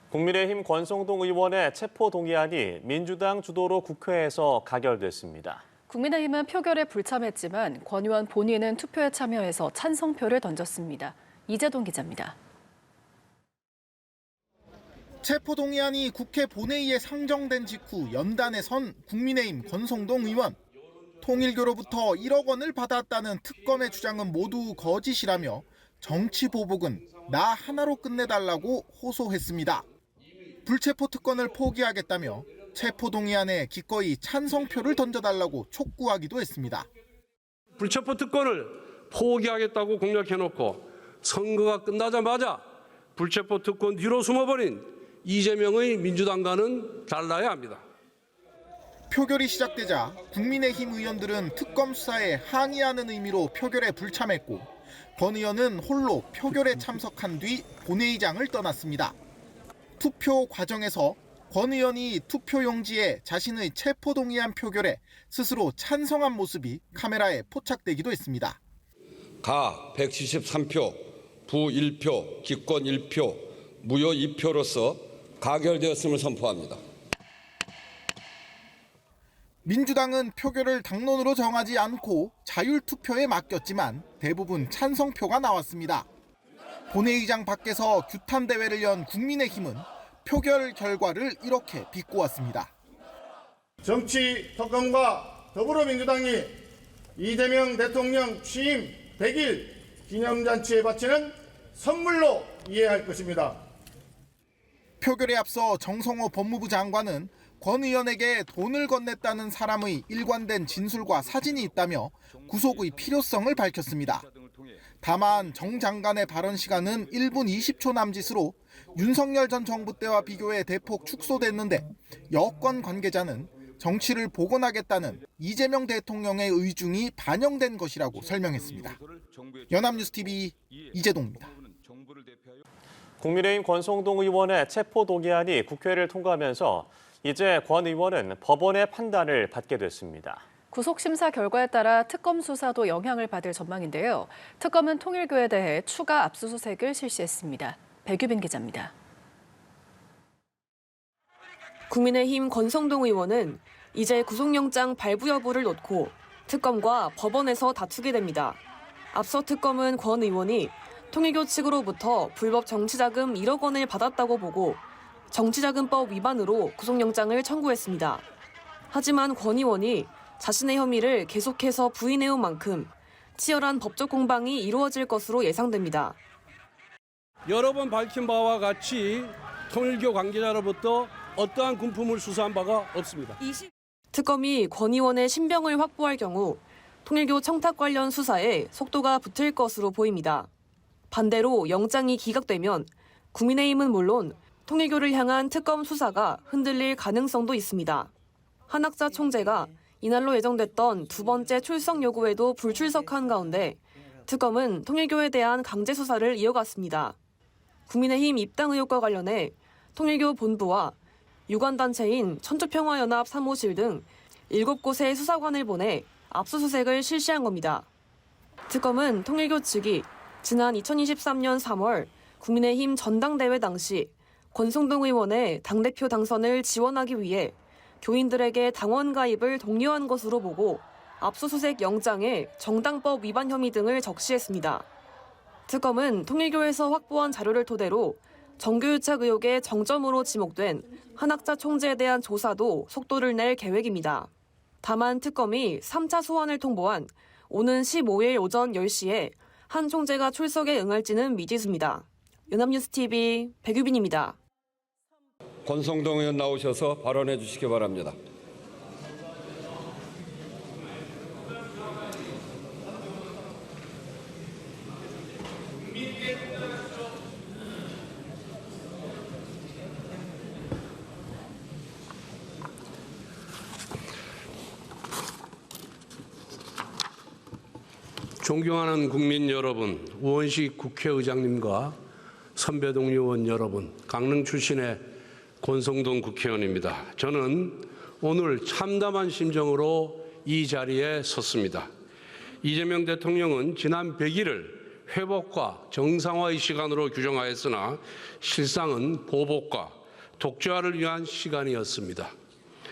국민의힘 권성동 의원의 체포동의안이 민주당 주도로 국회에서 가결됐습니다. 국민의힘은 표결에 불참했지만 권 의원 본인은 투표에 참여해서 찬성표를 던졌습니다. 이재동 기자입니다. 체포동의안이 국회 본회의에 상정된 직후 연단에 선 국민의힘 권성동 의원. 통일교로부터 1억 원을 받았다는 특검의 주장은 모두 거짓이라며 정치 보복은 나 하나로 끝내달라고 호소했습니다. 불체포 특권을 포기하겠다며 체포동의안에 기꺼이 찬성표를 던져달라고 촉구하기도 했습니다. 불체포 특권을 포기하겠다고 공약해놓고 선거가 끝나자마자 불체포 특권 뒤로 숨어버린 이재명의 민주당과는 달라야 합니다. 표결이 시작되자 국민의힘 의원들은 특검 수사에 항의하는 의미로 표결에 불참했고 권 의원은 홀로 표결에 참석한 뒤 본회의장을 떠났습니다. 투표 과정에서 권 의원이 투표용지에 자신의 체포동의안 표결에 스스로 찬성한 모습이 카메라에 포착되기도 했습니다. 가 173표, 부 1표, 기권 1표, 무효 2표로서 가결되었음을 선포합니다. 민주당은 표결을 당론으로 정하지 않고 자율투표에 맡겼지만 대부분 찬성표가 나왔습니다. 본회의장 밖에서 규탄대회를 연 국민의힘은 표결 결과를 이렇게 비꼬았습니다. 정치 특검과 더불어민주당이 이재명 대통령 취임 100일 기념잔치에 바치는 선물로 이해할 것입니다. 표결에 앞서 정성호 법무부 장관은 권 의원에게 돈을 건넸다는 사람의 일관된 진술과 사진이 있다며 구속의 필요성을 밝혔습니다. 다만 정 장관의 발언 시간은 1분 20초 남짓으로 윤석열 전 정부 때와 비교해 대폭 축소됐는데 여권 관계자는 정치를 복원하겠다는 이재명 대통령의 의중이 반영된 것이라고 설명했습니다. 연합뉴스TV 이재동입니다. 국민의힘 권성동 의원의 체포동의안이 국회를 통과하면서 이제 권 의원은 법원의 판단을 받게 됐습니다. 구속심사 결과에 따라 특검 수사도 영향을 받을 전망인데요. 특검은 통일교에 대해 추가 압수수색을 실시했습니다. 백유빈 기자입니다. 국민의힘 권성동 의원은 이제 구속영장 발부 여부를 놓고 특검과 법원에서 다투게 됩니다. 앞서 특검은 권 의원이 통일교 측으로부터 불법 정치자금 1억 원을 받았다고 보고 정치자금법 위반으로 구속영장을 청구했습니다. 하지만 권 의원이 자신의 혐의를 계속해서 부인해온 만큼 치열한 법적 공방이 이루어질 것으로 예상됩니다. 여러 번 밝힌 바와 같이 통일교 관계자로부터 어떠한 군품을 수사한 바가 없습니다. 특검이 권 의원의 신병을 확보할 경우 통일교 청탁 관련 수사에 속도가 붙을 것으로 보입니다. 반대로 영장이 기각되면 국민의힘은 물론 통일교를 향한 특검 수사가 흔들릴 가능성도 있습니다. 한학자 총재가 이날로 예정됐던 두 번째 출석 요구에도 불출석한 가운데 특검은 통일교에 대한 강제 수사를 이어갔습니다. 국민의힘 입당 의혹과 관련해 통일교 본부와 유관단체인 천주평화연합 사무실 등 7곳의 수사관을 보내 압수수색을 실시한 겁니다. 특검은 통일교 측이 지난 2023년 3월 국민의힘 전당대회 당시 권성동 의원의 당대표 당선을 지원하기 위해 교인들에게 당원 가입을 독려한 것으로 보고 압수수색 영장에 정당법 위반 혐의 등을 적시했습니다. 특검은 통일교에서 확보한 자료를 토대로 정교유착 의혹의 정점으로 지목된 한학자 총재에 대한 조사도 속도를 낼 계획입니다. 다만 특검이 3차 소환을 통보한 오는 15일 오전 10시에 한 총재가 출석에 응할지는 미지수입니다. 연합뉴스TV 백유빈입니다. 권성동 의원 나오셔서 발언해 주시기 바랍니다. 존경하는 국민 여러분, 우원식 국회의장님과 선배 동료 의원 여러분, 강릉 출신의 권성동 국회의원입니다. 저는 오늘 참담한 심정으로 이 자리에 섰습니다. 이재명 대통령은 지난 100일을 회복과 정상화의 시간으로 규정하였으나 실상은 보복과 독재화를 위한 시간이었습니다.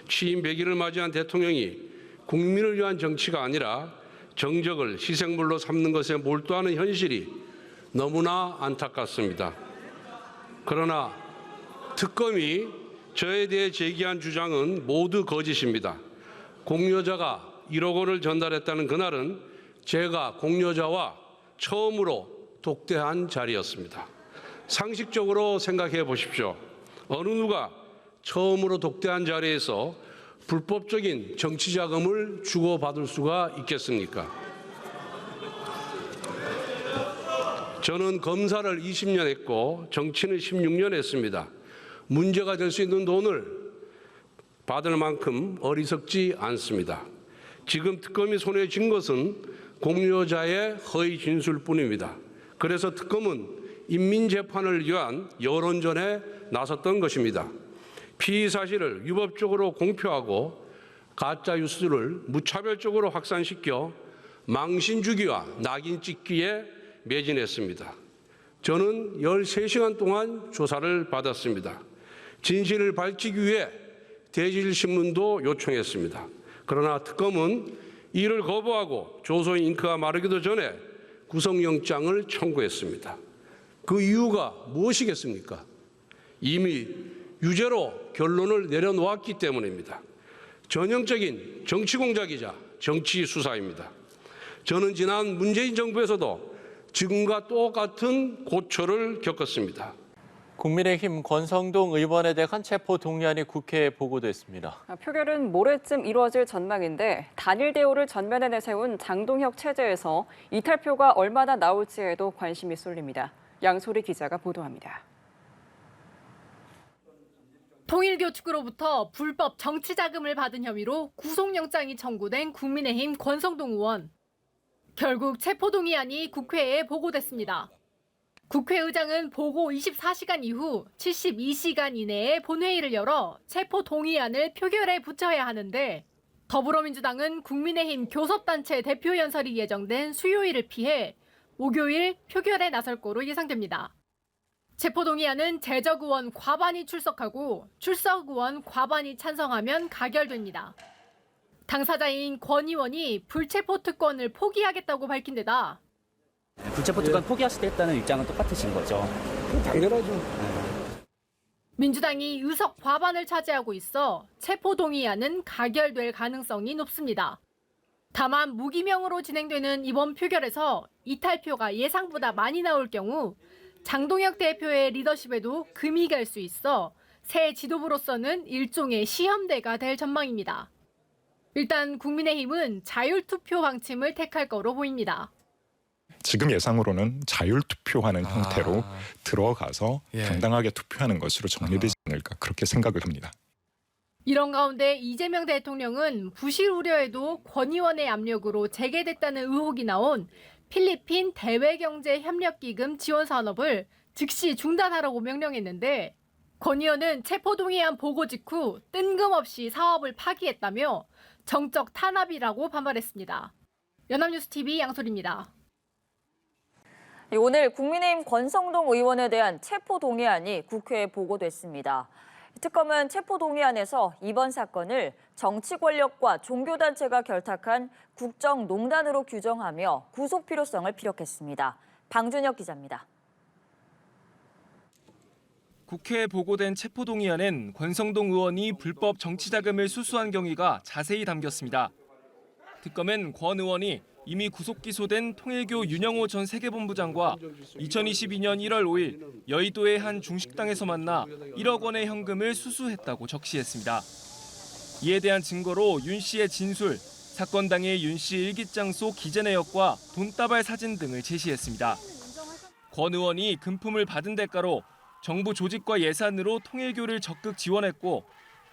취임 100일을 맞이한 대통령이 국민을 위한 정치가 아니라 정적을 희생물로 삼는 것에 몰두하는 현실이 너무나 안타깝습니다. 그러나 특검이 저에 대해 제기한 주장은 모두 거짓입니다. 공여자가 1억 원을 전달했다는 그날은 제가 공여자와 처음으로 독대한 자리였습니다. 상식적으로 생각해 보십시오. 어느 누가 처음으로 독대한 자리에서 불법적인 정치 자금을 주고받을 수가 있겠습니까? 저는 검사를 20년 했고 정치는 16년 했습니다. 문제가 될 수 있는 돈을 받을 만큼 어리석지 않습니다. 지금 특검이 손에 쥔 것은 공여자의 허위 진술뿐입니다. 그래서 특검은 인민재판을 위한 여론전에 나섰던 것입니다. 피의 사실을 위법적으로 공표하고 가짜 뉴스를 무차별적으로 확산시켜 망신 주기와 낙인 찍기에 매진했습니다. 저는 13시간 동안 조사를 받았습니다. 진실을 밝히기 위해 대질신문도 요청했습니다. 그러나 특검은 이를 거부하고 조서인 잉크가 마르기도 전에 구속영장을 청구했습니다. 그 이유가 무엇이겠습니까? 이미 유죄로 결론을 내려놓았기 때문입니다. 전형적인 정치 공작이자 정치 수사입니다. 저는 지난 문재인 정부에서도 지금과 똑같은 고초를 겪었습니다. 국민의힘 권성동 의원에 대한 체포 동의안이 국회에 보고됐습니다. 표결은 모레쯤 이루어질 전망인데 단일 대우를 전면에 내세운 장동혁 체제에서 이탈표가 얼마나 나올지에도 관심이 쏠립니다. 양소리 기자가 보도합니다. 통일교 측으로부터 불법 정치 자금을 받은 혐의로 구속영장이 청구된 국민의힘 권성동 의원. 결국 체포동의안이 국회에 보고됐습니다. 국회의장은 보고 24시간 이후 72시간 이내에 본회의를 열어 체포동의안을 표결에 붙여야 하는데 더불어민주당은 국민의힘 교섭단체 대표 연설이 예정된 수요일을 피해 목요일 표결에 나설 거로 예상됩니다. 체포동의안은 제적 의원 과반이 출석하고 출석 의원 과반이 찬성하면 가결됩니다. 당사자인 권 의원이 불체포 특권을 포기하겠다고 밝힌 데다 불체포 특권 포기하시겠다는 입장은 똑같으신 거죠? 당연하죠. 민주당이 의석 과반을 차지하고 있어 체포동의안은 가결될 가능성이 높습니다. 다만 무기명으로 진행되는 이번 표결에서 이탈표가 예상보다 많이 나올 경우 장동혁 대표의 리더십에도 금이 갈 수 있어 새 지도부로서는 일종의 시험대가 될 전망입니다. 일단 국민의힘은 자율투표 방침을 택할 거로 보입니다. 지금 예상으로는 자율투표하는 형태로 들어가서 당당하게 투표하는 것으로 정리되지 않을까 그렇게 생각을 합니다. 이런 가운데 이재명 대통령은 부실 우려에도 권 의원의 압력으로 재개됐다는 의혹이 나온 필리핀 대외경제협력기금 지원 산업을 즉시 중단하라고 명령했는데 권 의원은 체포동의안 보고 직후 뜬금없이 사업을 파기했다며 정적 탄압이라고 반발했습니다. 연합뉴스TV 양소리입니다. 오늘 국민의힘 권성동 의원에 대한 체포동의안이 국회에 보고됐습니다. 특검은 체포동의안에서 이번 사건을 정치 권력과 종교단체가 결탁한 국정농단으로 규정하며 구속 필요성을 피력했습니다. 방준혁 기자입니다. 국회에 보고된 체포동의안엔 권성동 의원이 불법 정치자금을 수수한 경위가 자세히 담겼습니다. 특검은 권 의원이 이미 구속 기소된 통일교 윤영호 전 세계본부장과 2022년 1월 5일 여의도의 한 중식당에서 만나 1억 원의 현금을 수수했다고 적시했습니다. 이에 대한 증거로 윤 씨의 진술, 사건 당일 윤 씨 일기장 속 기재 내역과 돈다발 사진 등을 제시했습니다. 권 의원이 금품을 받은 대가로 정부 조직과 예산으로 통일교를 적극 지원했고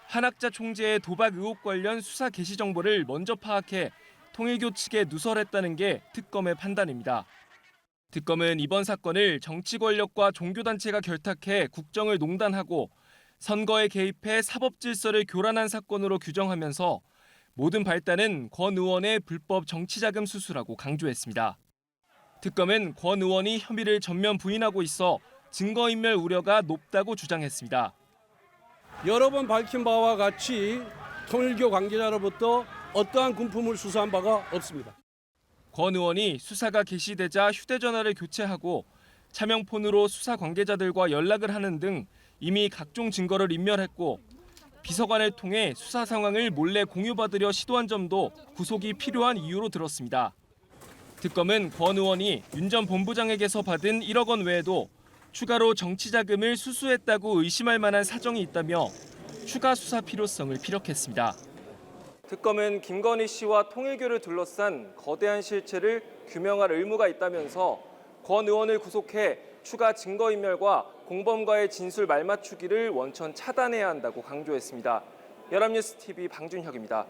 한학자 총재의 도박 의혹 관련 수사 개시 정보를 먼저 파악해 통일교 측에 누설했다는 게 특검의 판단입니다. 특검은 이번 사건을 정치 권력과 종교단체가 결탁해 국정을 농단하고 선거에 개입해 사법 질서를 교란한 사건으로 규정하면서 모든 발단은 권 의원의 불법 정치자금 수수라고 강조했습니다. 특검은 권 의원이 혐의를 전면 부인하고 있어 증거인멸 우려가 높다고 주장했습니다. 여러 번 밝힌 바와 같이 통일교 관계자로부터 어떠한 군품을 수사한 바가 없습니다. 권 의원이 수사가 개시되자 휴대전화를 교체하고 차명폰으로 수사 관계자들과 연락을 하는 등 이미 각종 증거를 인멸했고 비서관을 통해 수사 상황을 몰래 공유받으려 시도한 점도 구속이 필요한 이유로 들었습니다. 특검은 권 의원이 윤 전 본부장에게서 받은 1억 원 외에도 추가로 정치자금을 수수했다고 의심할 만한 사정이 있다며 추가 수사 필요성을 피력했습니다. 특검은 김건희 씨와 통일교를 둘러싼 거대한 실체를 규명할 의무가 있다면서 권 의원을 구속해 추가 증거인멸과 공범과의 진술 말맞추기를 원천 차단해야 한다고 강조했습니다. 연합뉴스 TV 방준혁입니다.